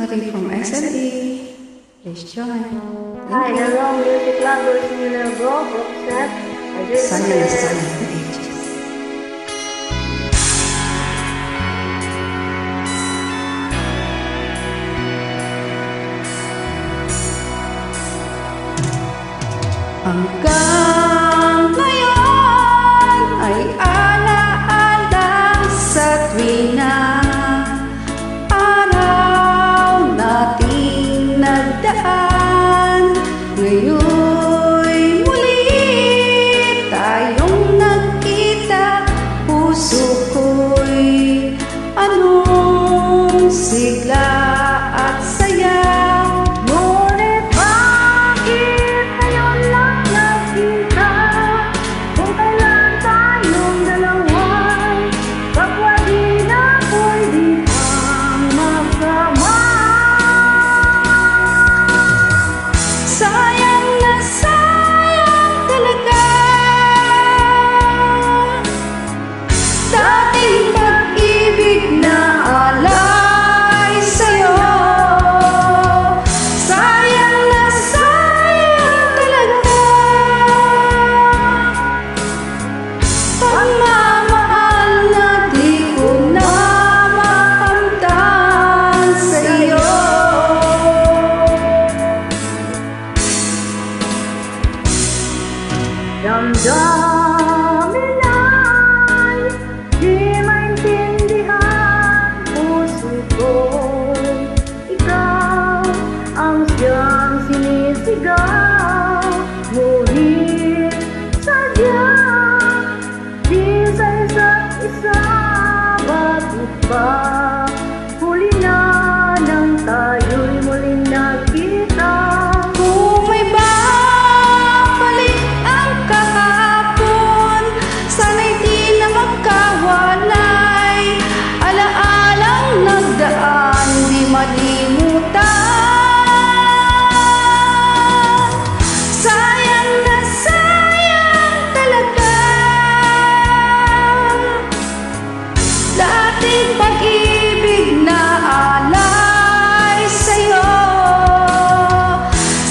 Marie from SLE. Please join. Hi, hello music lovers, Miller Bro, Roxette. I just Silence the ages. Hanggang ngayon ay alaala sa tuwing na araw nating nagdaan. Ngayon'y muli tayong nagkita. Puso ko'y anong sigla at saya. ngunit bakit ngayon lang nakita? Kung kailan tayong dalawa'y kapwa di na pwede pang magsama. Sayang na sayang talaga dating pag-ibig na alay sa'yo. Sayang na sayang talaga pagmamahal na di ko na makamtan sa'yo. Damdamin ay di maintindihan. Puso ko'y ikaw ang siyang sinisigaw. Ngunit sadyang di sa isa't isa. Bakit ba huli na nang tayo'y muling nagkita? Kung may babalik ang kahapon, sana'y di na magkawalay. Alaalang nagdaan, di malimutan. Sayang na sayang talaga dating pag-ibig na alay sa'yo.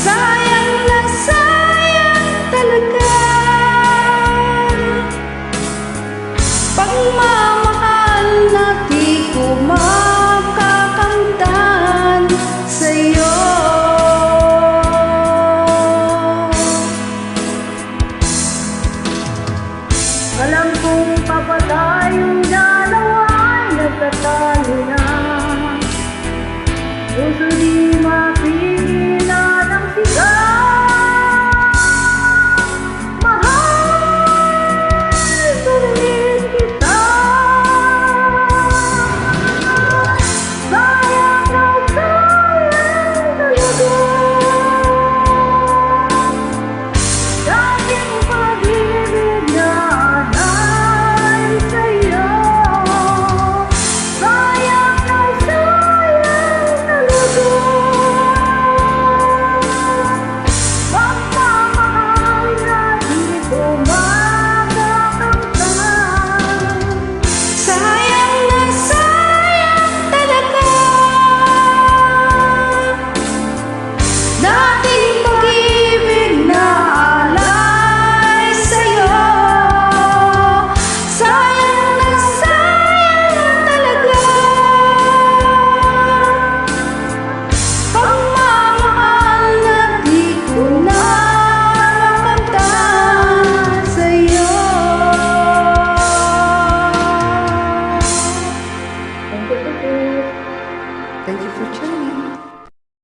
Sayang na sayang talaga pagmamahal na di ko makakamtan sa'yo. Alam kong papatayong dalawa'y nagtatalo na. Puso di mapigilan ang sigaw. Mahal pa rin kita. Sayang na sayang talaga dating pag-ibig na alay sa'yo. Sayang na sayang talaga pagmamahal na di ko makakamtan. Sayang na sayang talaga dating pag-ibig na alay sa'yo. Sayang na sayang talaga pagmamahal na di ko na makamtan sa'yo. Thank you, Sis. Thank you for tuning.